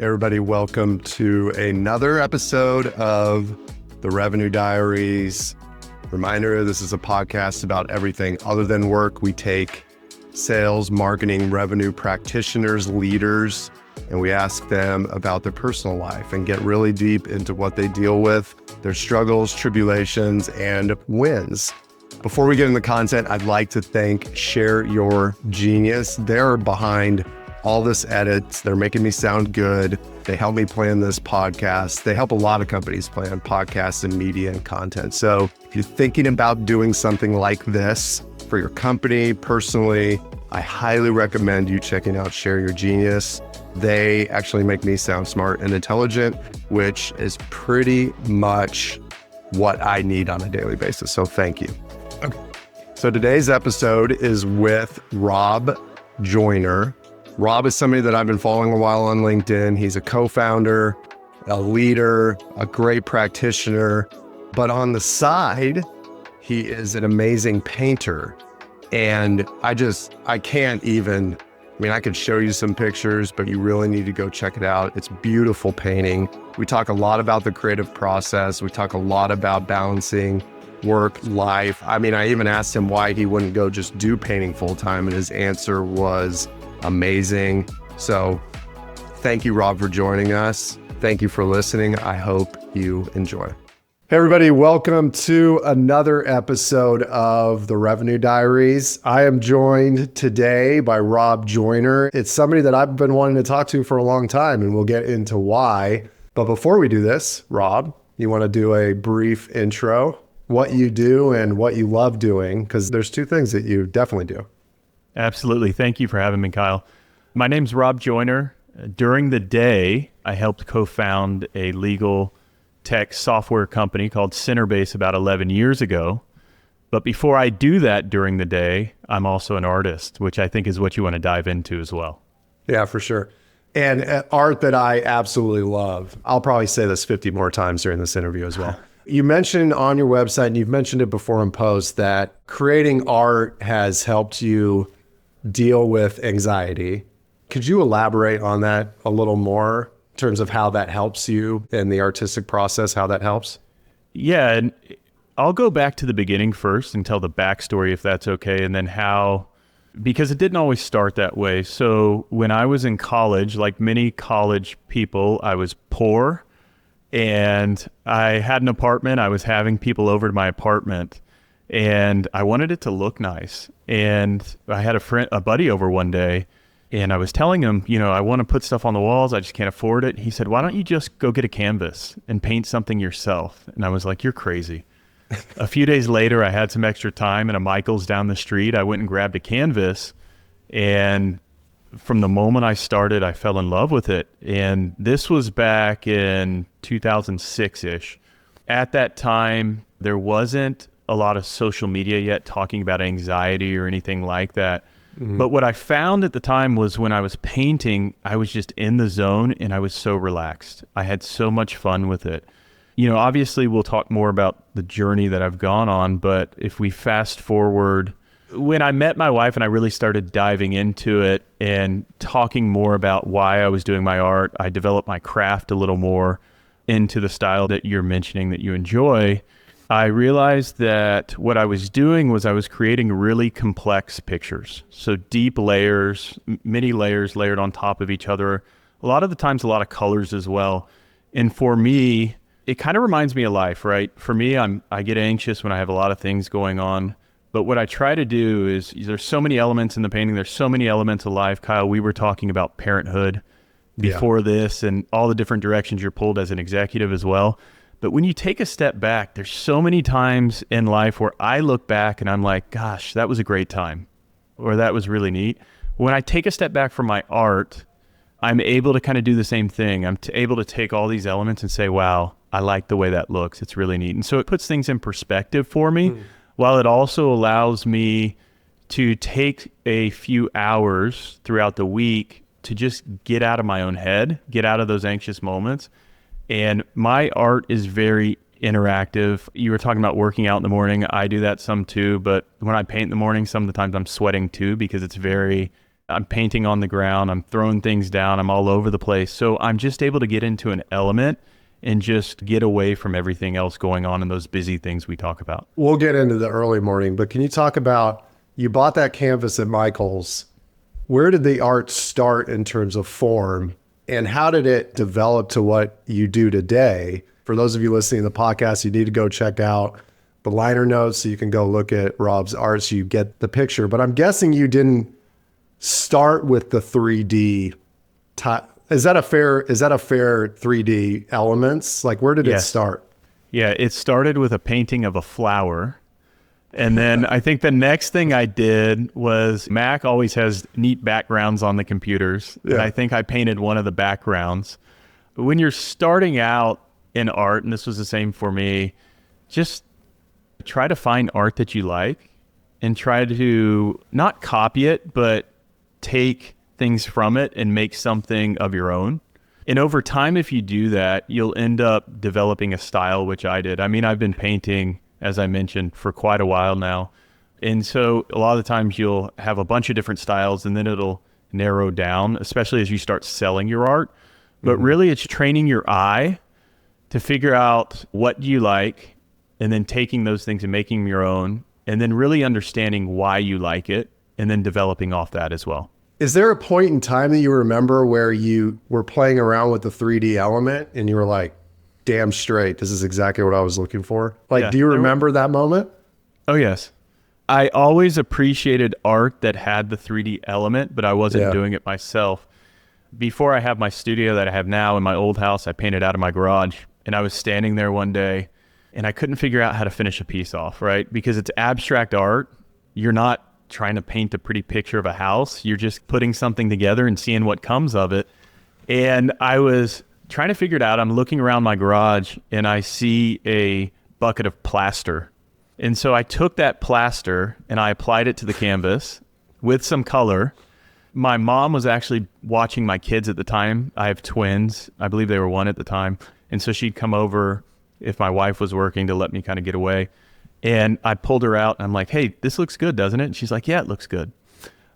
Everybody, welcome to another episode of the Revenue Diaries. Reminder, this is a podcast about everything other than work. We take sales, marketing, revenue practitioners, leaders, and we ask them about their personal life and get really deep into what they deal with, their struggles, tribulations, and wins. Before we get into the content, I'd like to thank Share Your Genius. They're behind all this edits. They're making me sound good. They help me plan this podcast. They help a lot of companies plan podcasts and media and content. So if you're thinking about doing something like this for your company, personally, I highly recommend you checking out Share Your Genius. They actually make me sound smart and intelligent, which is pretty much what I need on a daily basis. So thank you. Okay. So today's episode is with Rob Joyner. Rob is somebody that I've been following a while on LinkedIn. He's a co-founder, a leader, a great practitioner, but on the side, he is an amazing painter. And I could show you some pictures, but you really need to go check it out. It's beautiful painting. We talk a lot about the creative process. We talk a lot about balancing work, life. I even asked him why he wouldn't go just do painting full time, and his answer was amazing. So thank you, Rob, for joining us. Thank you for listening. I hope you enjoy. Hey, everybody. Welcome to another episode of the Revenue Diaries. I am joined today by Rob Joyner. It's somebody that I've been wanting to talk to for a long time, and we'll get into why. But before we do this, Rob, you want to do a brief intro, what you do and what you love doing? Because there's two things that you definitely do. Absolutely. Thank you for having me, Kyle. My name's Rob Joyner. During the day, I helped co-found a legal tech software company called Centerbase about 11 years ago. But before I do that during the day, I'm also an artist, which I think is what you want to dive into as well. Yeah, for sure. And art that I absolutely love. I'll probably say this 50 more times during this interview as well. You mentioned on your website, and you've mentioned it before in posts, that creating art has helped you deal with anxiety. Could you elaborate on that a little more in terms of how that helps you in the artistic process, how that helps? Yeah, and I'll go back to the beginning first and tell the backstory if that's okay, and then how, because it didn't always start that way. So when I was in college, like many college people, I was poor and I had an apartment. I was having people over to my apartment and I wanted it to look nice. And I had a buddy over one day, and I was telling him, I want to put stuff on the walls. I just can't afford it. He said, why don't you just go get a canvas and paint something yourself? And I was like, you're crazy. A few days later, I had some extra time and a Michael's down the street. I went and grabbed a canvas, and from the moment I started, I fell in love with it. And this was back in 2006-ish. At that time, there wasn't a lot of social media yet talking about anxiety or anything like that. Mm-hmm. But what I found at the time was when I was painting, I was just in the zone and I was so relaxed. I had so much fun with it. Obviously we'll talk more about the journey that I've gone on, but if we fast forward, when I met my wife and I really started diving into it and talking more about why I was doing my art, I developed my craft a little more into the style that you're mentioning that you enjoy. I realized that what I was doing was I was creating really complex pictures. So deep layers, many layers layered on top of each other. A lot of the times, a lot of colors as well. And for me, it kind of reminds me of life, right? For me, I get anxious when I have a lot of things going on. But what I try to do is, there's so many elements in the painting. There's so many elements of life. Kyle, we were talking about parenthood before this and all the different directions you're pulled as an executive as well. But when you take a step back, there's so many times in life where I look back and I'm like, gosh, that was a great time, or that was really neat. When I take a step back from my art, I'm able to kind of do the same thing. I'm able to take all these elements and say, wow, I like the way that looks. It's really neat. And so it puts things in perspective for me, while it also allows me to take a few hours throughout the week to just get out of my own head, get out of those anxious moments. And my art is very interactive. You were talking about working out in the morning. I do that some too, but when I paint in the morning, some of the times I'm sweating too, because it's very I'm painting on the ground. I'm throwing things down. I'm all over the place. So I'm just able to get into an element and just get away from everything else going on in those busy things we talk about. We'll get into the early morning, but can you talk about, you bought that canvas at Michael's. Where did the art start in terms of form, and how did it develop to what you do today? For those of you listening to the podcast, you need to go check out the liner notes so you can go look at Rob's art so you get the picture. But I'm guessing you didn't start with the 3D type. Is that a fair 3D elements? Like, where did it start? Yeah, it started with a painting of a flower. And then I think the next thing I did was, Mac always has neat backgrounds on the computers. Yeah. And I think I painted one of the backgrounds. But when you're starting out in art, and this was the same for me, just try to find art that you like and try to not copy it, but take things from it and make something of your own. And over time, if you do that, you'll end up developing a style, which I did. I mean, I've been painting, as I mentioned, for quite a while now. And so a lot of the times you'll have a bunch of different styles and then it'll narrow down, especially as you start selling your art. But really it's training your eye to figure out what you like and then taking those things and making them your own, and then really understanding why you like it and then developing off that as well. Is there a point in time that you remember where you were playing around with the 3D element and you were like, damn straight, this is exactly what I was looking for? Like, do you remember that moment? Oh, yes. I always appreciated art that had the 3D element, but I wasn't doing it myself. Before I have my studio that I have now in my old house, I painted out of my garage, and I was standing there one day and I couldn't figure out how to finish a piece off, right? Because it's abstract art. You're not trying to paint a pretty picture of a house. You're just putting something together and seeing what comes of it. And I was trying to figure it out. I'm looking around my garage and I see a bucket of plaster. And so I took that plaster and I applied it to the canvas with some color. My mom was actually watching my kids at the time. I have twins. I believe they were 1 at the time. And so she'd come over if my wife was working to let me kind of get away. And I pulled her out and I'm like, hey, this looks good, doesn't it? And she's like, yeah, it looks good.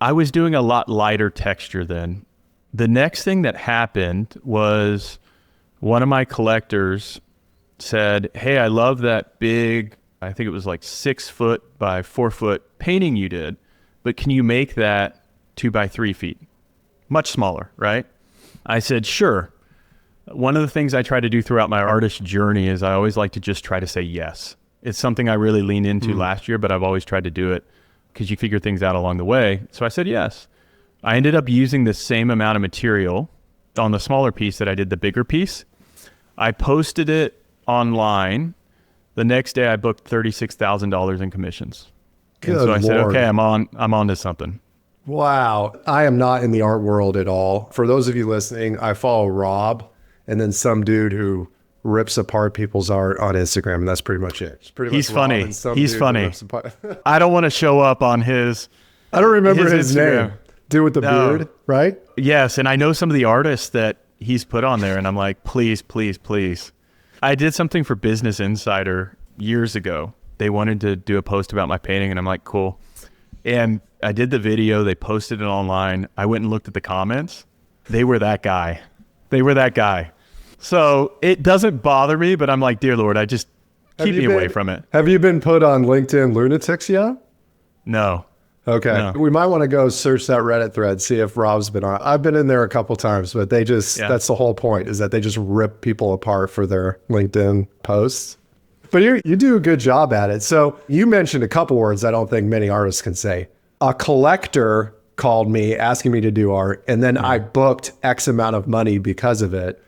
I was doing a lot lighter texture then. The next thing that happened was one of my collectors said, hey, I love that big, I think it was like 6 foot by 4 foot painting you did, but can you make that 2 by 3 feet? Much smaller, right? I said, sure. One of the things I try to do throughout my artist journey is I always like to just try to say yes. It's something I really leaned into last year, but I've always tried to do it because you figure things out along the way. So I said yes. I ended up using the same amount of material on the smaller piece that I did the bigger piece. I posted it online. The next day I booked $36,000 in commissions. Good and so I said, Lord. okay, I'm on to something. Wow. I am not in the art world at all. For those of you listening, I follow Rob and then some dude who rips apart people's art on Instagram, and that's pretty much it. It's pretty He's much funny. He's funny. I don't want to show up on his I don't remember his Instagram. name. Dude with the beard, right? Yes, and I know some of the artists that he's put on there, and I'm like, please, please, please. I did something for Business Insider years ago. They wanted to do a post about my painting, and I'm like, cool. And I did the video. They posted it online. I went and looked at the comments. They were that guy. So it doesn't bother me, but I'm like, dear Lord, I just keep me away from it. Have you been put on LinkedIn Lunatics yet? No. Okay. No. We might want to go search that Reddit thread, see if Rob's been on. I've been in there a couple times, but they just, that's the whole point, is that they just rip people apart for their LinkedIn posts. But you do a good job at it. So you mentioned a couple words I don't think many artists can say. A collector called me asking me to do art, and then I booked X amount of money because of it.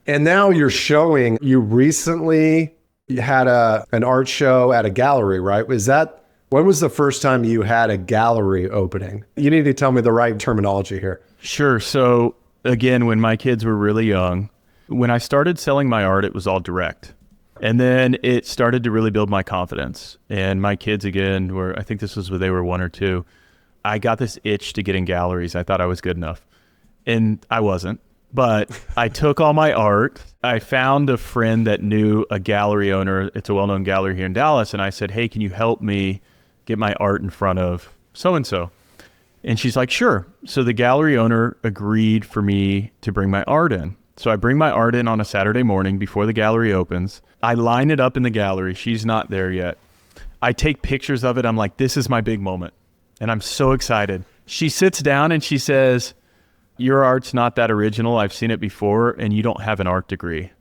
And now you're showing, you recently had an art show at a gallery, right? When was the first time you had a gallery opening? You need to tell me the right terminology here. Sure. So again, when my kids were really young, when I started selling my art, it was all direct. And then it started to really build my confidence. And my kids, again, I think this was when they were 1 or 2. I got this itch to get in galleries. I thought I was good enough. And I wasn't. But I took all my art. I found a friend that knew a gallery owner. It's a well-known gallery here in Dallas. And I said, hey, can you help me get my art in front of so-and-so? And she's like, sure. So the gallery owner agreed for me to bring my art in. So I bring my art in on a Saturday morning before the gallery opens. I line it up in the gallery. She's not there yet. I take pictures of it. I'm like, this is my big moment. And I'm so excited. She sits down and she says, your art's not that original. I've seen it before, and you don't have an art degree.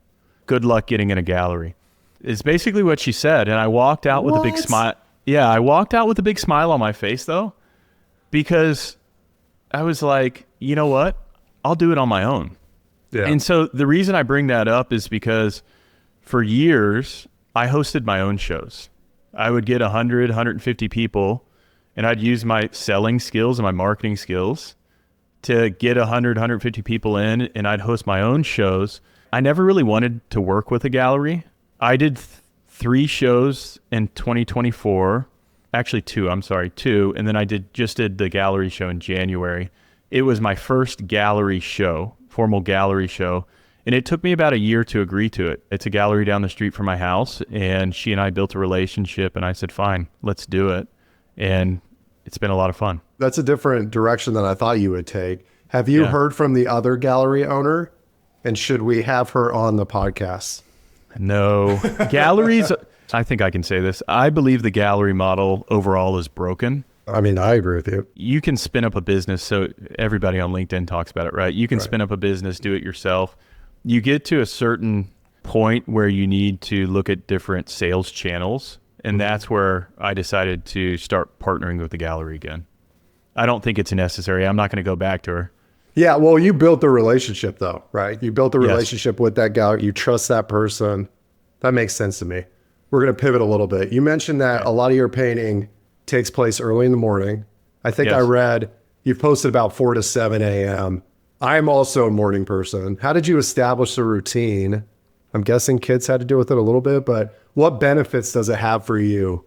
Good luck getting in a gallery. Is basically what she said. And I walked out with a big smile. Yeah, I walked out with a big smile on my face, though, because I was like, you know what? I'll do it on my own. Yeah. And so the reason I bring that up is because for years, I hosted my own shows. I would get 100, 150 people, and I'd use my selling skills and my marketing skills to get 100, 150 people in, and I'd host my own shows. I never really wanted to work with a gallery. I did 3 shows in 2024. Actually, 2, and then I just did the gallery show in January. It was my first gallery show, formal gallery show, and it took me about a year to agree to it. It's a gallery down the street from my house, and she and I built a relationship, and I said, fine, let's do it. And it's been a lot of fun. That's a different direction than I thought you would take. Have you heard from the other gallery owner? And should we have her on the podcast? No. Galleries, I think I can say this. I believe the gallery model overall is broken. I mean, I agree with you. You can spin up a business. So everybody on LinkedIn talks about it, right? You can spin up a business, do it yourself. You get to a certain point where you need to look at different sales channels. And that's where I decided to start partnering with the gallery again. I don't think it's necessary. I'm not going to go back to her. Yeah, well, you built the relationship though, right? You built the relationship with that gallery. You trust that person. That makes sense to me. We're going to pivot a little bit. You mentioned that a lot of your painting takes place early in the morning. I think I read you've posted about 4 to 7 a.m. I'm also a morning person. How did you establish a routine? I'm guessing kids had to do with it a little bit, but what benefits does it have for you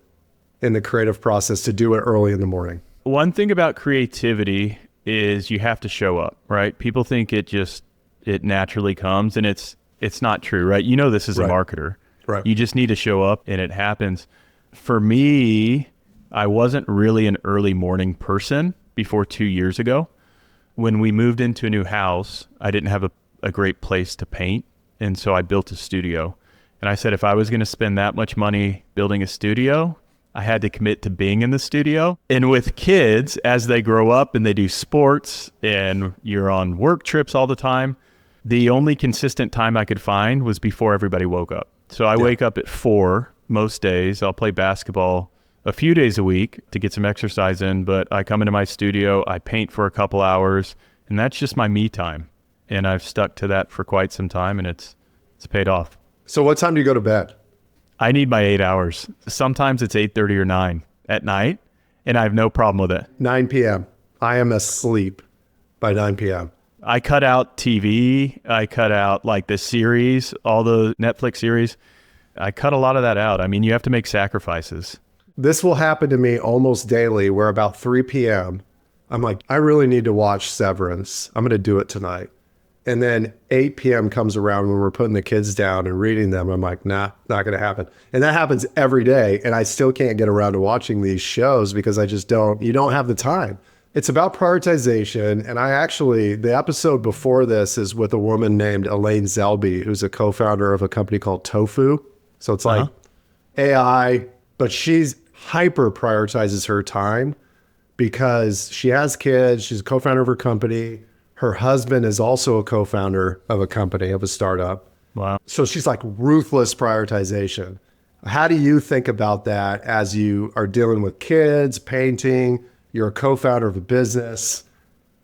in the creative process to do it early in the morning? One thing about creativity is you have to show up, right? People think it naturally comes, and it's not true, right? You know this as a marketer. Right. You just need to show up and it happens. For me, I wasn't really an early morning person before 2 years ago. When we moved into a new house, I didn't have a great place to paint. And so I built a studio. And I said, if I was going to spend that much money building a studio, I had to commit to being in the studio. And with kids, as they grow up and they do sports and you're on work trips all the time, the only consistent time I could find was before everybody woke up. So I wake up at 4 most days. I'll play basketball a few days a week to get some exercise in, but I come into my studio, I paint for a couple hours, and that's just my me time. And I've stuck to that for quite some time, and it's paid off. So what time do you go to bed? I need my 8 hours. Sometimes it's 8:30 or 9 at night, and I have no problem with it. 9 p.m. I am asleep by 9 p.m. I cut out TV. I cut out like the series, all the Netflix series. I cut a lot of that out. I mean, you have to make sacrifices. This will happen to me almost daily where about 3 p.m. I'm like, I really need to watch Severance. I'm going to do it tonight. And then 8 p.m. comes around when we're putting the kids down and reading them. I'm like, nah, not going to happen. And that happens every day. And I still can't get around to watching these shows because you don't have the time. It's about prioritization. And the episode before this is with a woman named Elaine Zelby, who's a co-founder of a company called Tofu. So it's like AI, but she's hyper prioritizes her time because she has kids. She's a co-founder of her company. Her husband is also a co-founder of a company, of a startup. Wow. So she's like ruthless prioritization. How do you think about that as you are dealing with kids, painting, you're a co-founder of a business?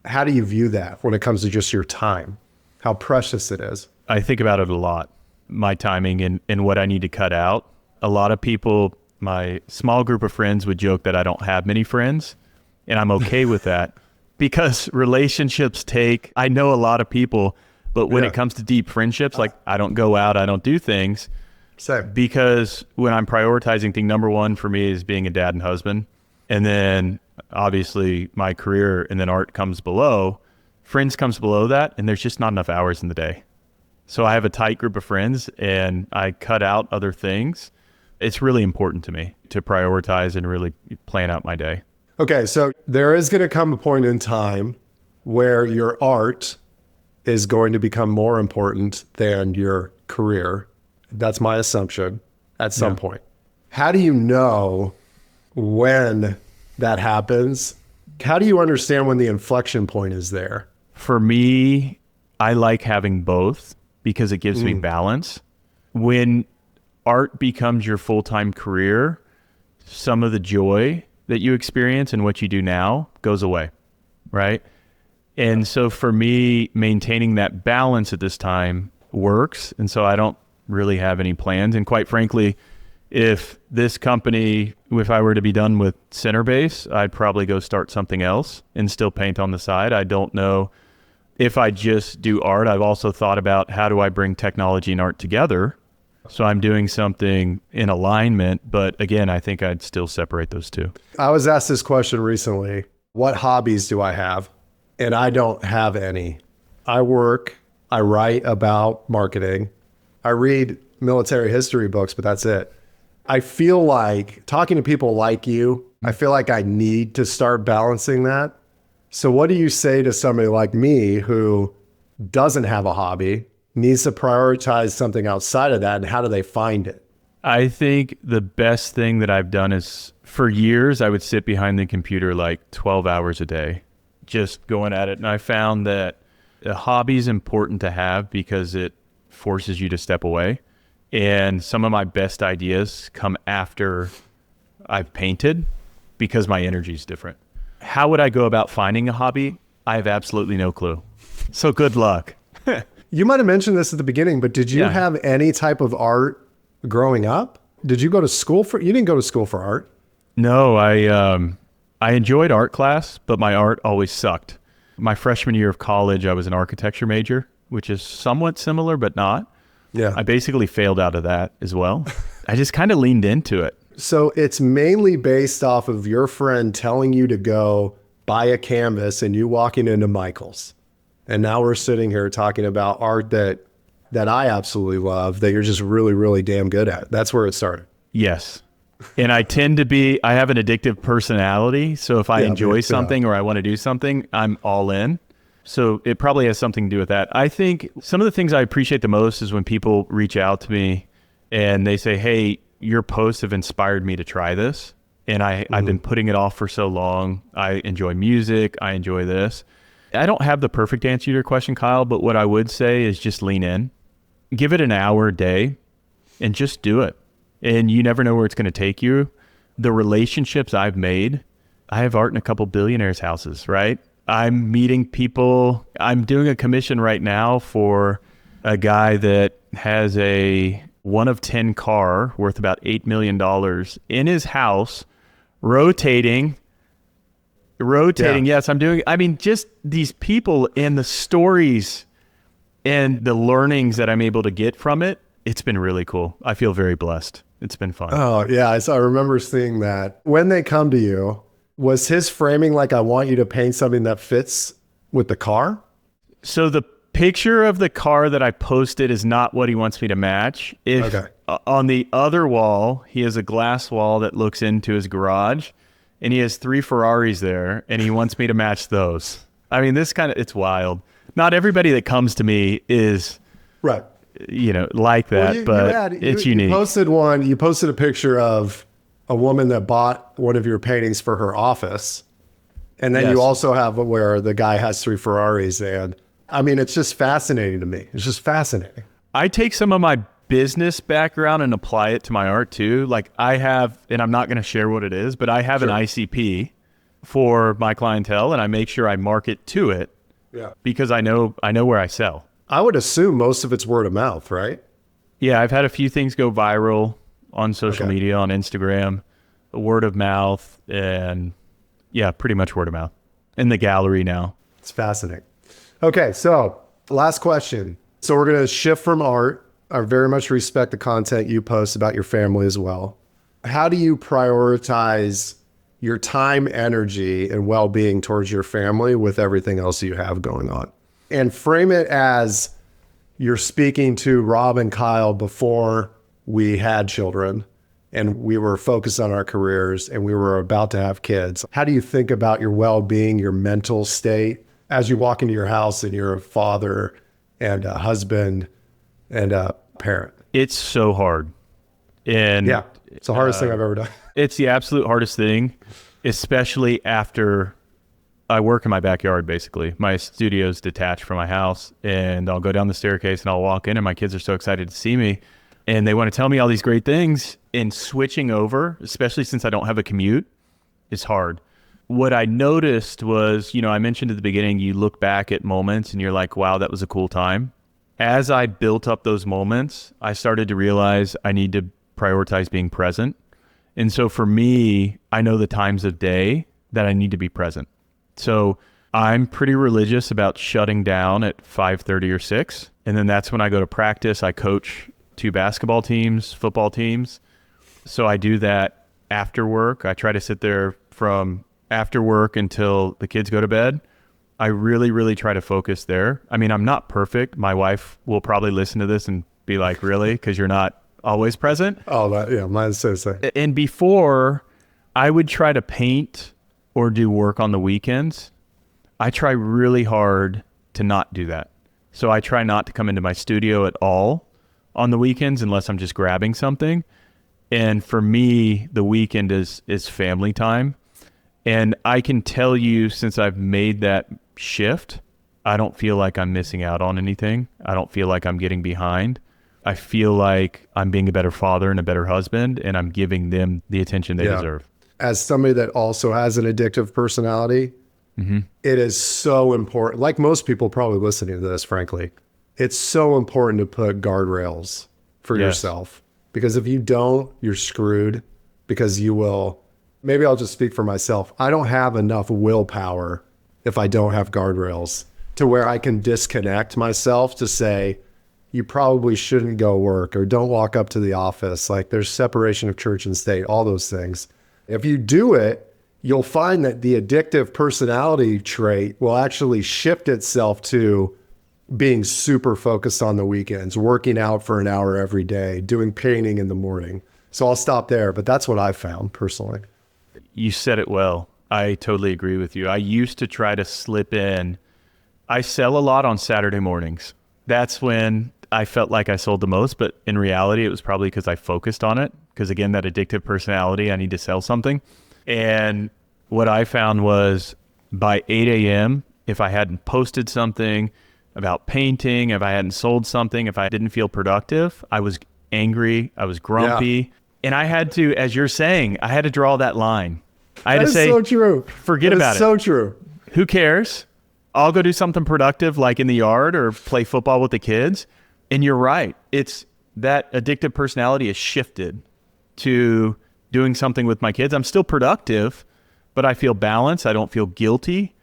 How do you view that when it comes to just your time? How precious it is? I think about it a lot, my timing and what I need to cut out. A lot of people, my small group of friends would joke that I don't have many friends, and I'm okay with that. Because relationships I know a lot of people, but when it comes to deep friendships, like I don't go out, I don't do things. Same. Because when I'm prioritizing, thing number one for me is being a dad and husband. And then obviously my career, and then art comes below. Friends comes below that, and there's just not enough hours in the day. So I have a tight group of friends and I cut out other things. It's really important to me to prioritize and really plan out my day. Okay, so there is going to come a point in time where your art is going to become more important than your career. That's my assumption at some point. How do you know when that happens? How do you understand when the inflection point is there? For me, I like having both because it gives me balance. When art becomes your full-time career, some of the joy that you experience and what you do now goes away, right? And so for me, maintaining that balance at this time works. And so I don't really have any plans. And quite frankly, if this company, if I were to be done with Centerbase, I'd probably go start something else and still paint on the side. I don't know if I just do art. I've also thought about how do I bring technology and art together. So I'm doing something in alignment, but again, I think I'd still separate those two. I was asked this question recently. What hobbies do I have? And I don't have any. I work, I write about marketing, I read military history books, but that's it. I feel like talking to people like you, I feel like I need to start balancing that. So what do you say to somebody like me who doesn't have a hobby, needs to prioritize something outside of that, and how do they find it? I think the best thing that I've done is for years, I would sit behind the computer like 12 hours a day, just going at it. And I found that a hobby is important to have because it forces you to step away. And some of my best ideas come after I've painted because my energy is different. How would I go about finding a hobby? I have absolutely no clue. So good luck. You might have mentioned this at the beginning, but did you have any type of art growing up? Did you go to school for, you didn't go to school for art? No, I enjoyed art class, but my art always sucked. My freshman year of college, I was an architecture major, which is somewhat similar, but not. Yeah. I basically failed out of that as well. I just kind of leaned into it. So it's mainly based off of your friend telling you to go buy a canvas and you walking into Michael's. And now we're sitting here talking about art that I absolutely love, that you're just really, really damn good at. That's where it started. Yes. And I tend to be, I have an addictive personality. So if I enjoy something or I want to do something, I'm all in. So it probably has something to do with that. I think some of the things I appreciate the most is when people reach out to me and they say, hey, your posts have inspired me to try this. And I've been putting it off for so long. I enjoy music. I enjoy this. I don't have the perfect answer to your question, Kyle, but what I would say is just lean in. Give it an hour a day and just do it. And you never know where it's going to take you. The relationships I've made, I have art in a couple billionaires' houses, right? I'm meeting people. I'm doing a commission right now for a guy that has a 1 of 10 car worth about $8 million in his house, rotating. Yes, just these people and the stories and the learnings that I'm able to get from it. It's been really cool. I feel very blessed. It's been fun. Oh, yeah. I remember seeing that. When they come to you, was his framing like, I want you to paint something that fits with the car? So the picture of the car that I posted is not what he wants me to match. On the other wall, he has a glass wall that looks into his garage, and he has 3 Ferraris there, and he wants me to match those. I mean, it's wild. Not everybody that comes to me is right, like that, it's unique. You posted a picture of a woman that bought one of your paintings for her office. And then you also have where the guy has 3 Ferraris. And I mean, it's just fascinating to me. It's just fascinating. I take some of my business background and apply it to my art too. Like I have, and I'm not going to share what it is, but I have an ICP for my clientele and I make sure I market to it because I know where I sell. I would assume most of it's word of mouth, right? Yeah. I've had a few things go viral on social media, on Instagram, word of mouth, and pretty much word of mouth in the gallery now. It's fascinating. Okay. So last question. So we're going to shift from art. I very much respect the content you post about your family as well. How do you prioritize your time, energy, and well-being towards your family with everything else you have going on? And frame it as you're speaking to Rob and Kyle before we had children, and we were focused on our careers and we were about to have kids. How do you think about your well-being, your mental state as you walk into your house and you're a father and a husband and a parent? It's so hard. And yeah, it's the hardest thing I've ever done. It's the absolute hardest thing, especially after I work in my backyard, basically. My studio's detached from my house, and I'll go down the staircase and I'll walk in and my kids are so excited to see me and they want to tell me all these great things, and switching over, especially since I don't have a commute, is hard. What I noticed was, I mentioned at the beginning, you look back at moments and you're like, wow, that was a cool time. As I built up those moments, I started to realize I need to prioritize being present. And so for me, I know the times of day that I need to be present. So I'm pretty religious about shutting down at 5:30 or 6. And then that's when I go to practice. I coach 2 basketball teams, football teams. So I do that after work. I try to sit there from after work until the kids go to bed. I really, really try to focus there. I mean, I'm not perfect. My wife will probably listen to this and be like, really? Because you're not always present? Oh, yeah, mine's so same. And before, I would try to paint or do work on the weekends. I try really hard to not do that. So I try not to come into my studio at all on the weekends unless I'm just grabbing something. And for me, the weekend is family time. And I can tell you, since I've made that shift, I don't feel like I'm missing out on anything. I don't feel like I'm getting behind. I feel like I'm being a better father and a better husband, and I'm giving them the attention they deserve. As somebody that also has an addictive personality, it is so important. Like most people probably listening to this, frankly, it's so important to put guardrails for yourself. Because if you don't, you're screwed, because you will... Maybe I'll just speak for myself. I don't have enough willpower if I don't have guardrails to where I can disconnect myself to say, you probably shouldn't go work or don't walk up to the office. Like, there's separation of church and state, all those things. If you do it, you'll find that the addictive personality trait will actually shift itself to being super focused on the weekends, working out for an hour every day, doing painting in the morning. So I'll stop there, but that's what I've found personally. You said it well. I totally agree with you. I used to try to slip in. I sell a lot on Saturday mornings. That's when I felt like I sold the most, but in reality, it was probably because I focused on it. Because again, that addictive personality, I need to sell something. And what I found was by 8 a.m., if I hadn't posted something about painting, if I hadn't sold something, if I didn't feel productive, I was angry, I was grumpy. Yeah. And I had to, as you're saying, I had to draw that line. I had to say, so true. Forget about it. So true. Who cares? I'll go do something productive like in the yard or play football with the kids. And you're right. It's that addictive personality has shifted to doing something with my kids. I'm still productive, but I feel balanced. I don't feel guilty.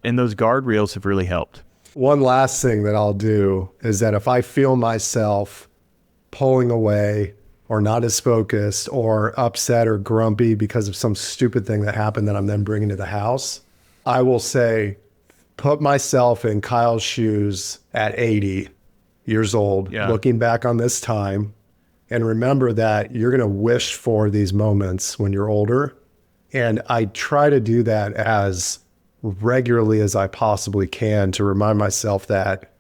And those guardrails have really helped. One last thing that I'll do is that if I feel myself pulling away or not as focused or upset or grumpy because of some stupid thing that happened that I'm then bringing to the house, I will say, put myself in Kyle's shoes at 80 years old, looking back on this time, and remember that you're going to wish for these moments when you're older. And I try to do that as regularly as I possibly can to remind myself that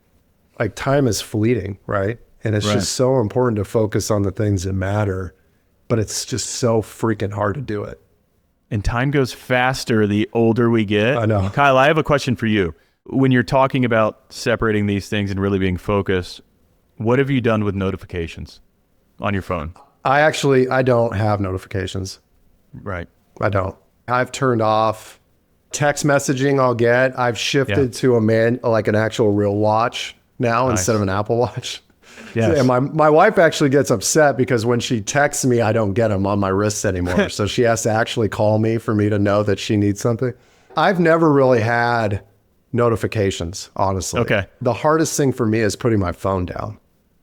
like time is fleeting, right? And it's just so important to focus on the things that matter, but it's just so freaking hard to do it. And time goes faster the older we get. I know. Kyle, I have a question for you. When you're talking about separating these things and really being focused, what have you done with notifications on your phone? I don't have notifications. Right. I don't. I've turned off text messaging. I've shifted to an actual real watch now instead of an Apple Watch. Yes. And my wife actually gets upset because when she texts me, I don't get them on my wrists anymore. So she has to actually call me for me to know that she needs something. I've never really had notifications, honestly. Okay. The hardest thing for me is putting my phone down.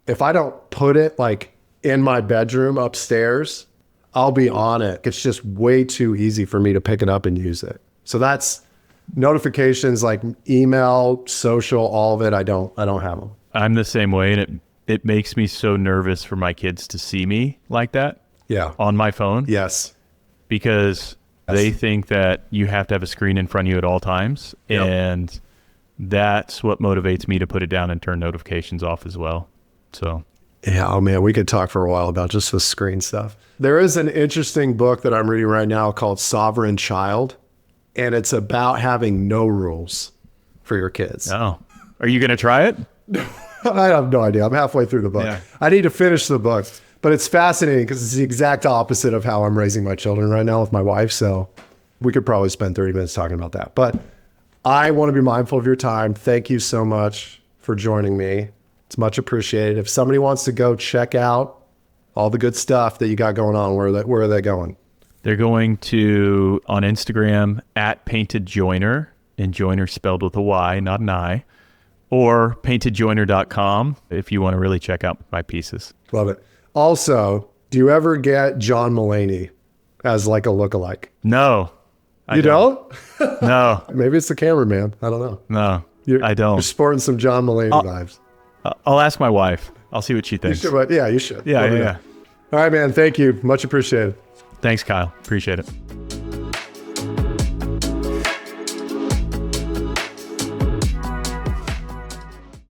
If I don't put it like in my bedroom upstairs, I'll be on it. It's just way too easy for me to pick it up and use it. So that's notifications like email, social, all of it. I don't have them. I'm the same way, and it makes me so nervous for my kids to see me like that. on my phone. Yes. Because they think that you have to have a screen in front of you at all times. Yep. And that's what motivates me to put it down and turn notifications off as well. So, yeah, oh man, we could talk for a while about just the screen stuff. There is an interesting book that I'm reading right now called Sovereign Child, and it's about having no rules for your kids. oh, are you going to try it? I have no idea. I'm halfway through the book. Yeah. I need to finish the book, but it's fascinating because it's the exact opposite of how I'm raising my children right now with my wife. So we could probably spend 30 minutes talking about that, but I want to be mindful of your time. Thank you so much for joining me. It's much appreciated. If somebody wants to go check out all the good stuff that you got going on, where are they going? They're going to, on Instagram, @paintedjoyner, and Joyner spelled with a Y, not an I, or paintedjoyner.com if you want to really check out my pieces. Love it. Also, do you ever get John Mulaney as like a lookalike? No. You don't? No. Maybe it's the cameraman. I don't know. No, I You're don't. sporting some John Mulaney vibes. I'll ask my wife. I'll see what she You thinks. should, yeah, you should. Yeah, Let me know. yeah. All right, man. Thank you. Much appreciated. Thanks, Kyle. Appreciate it.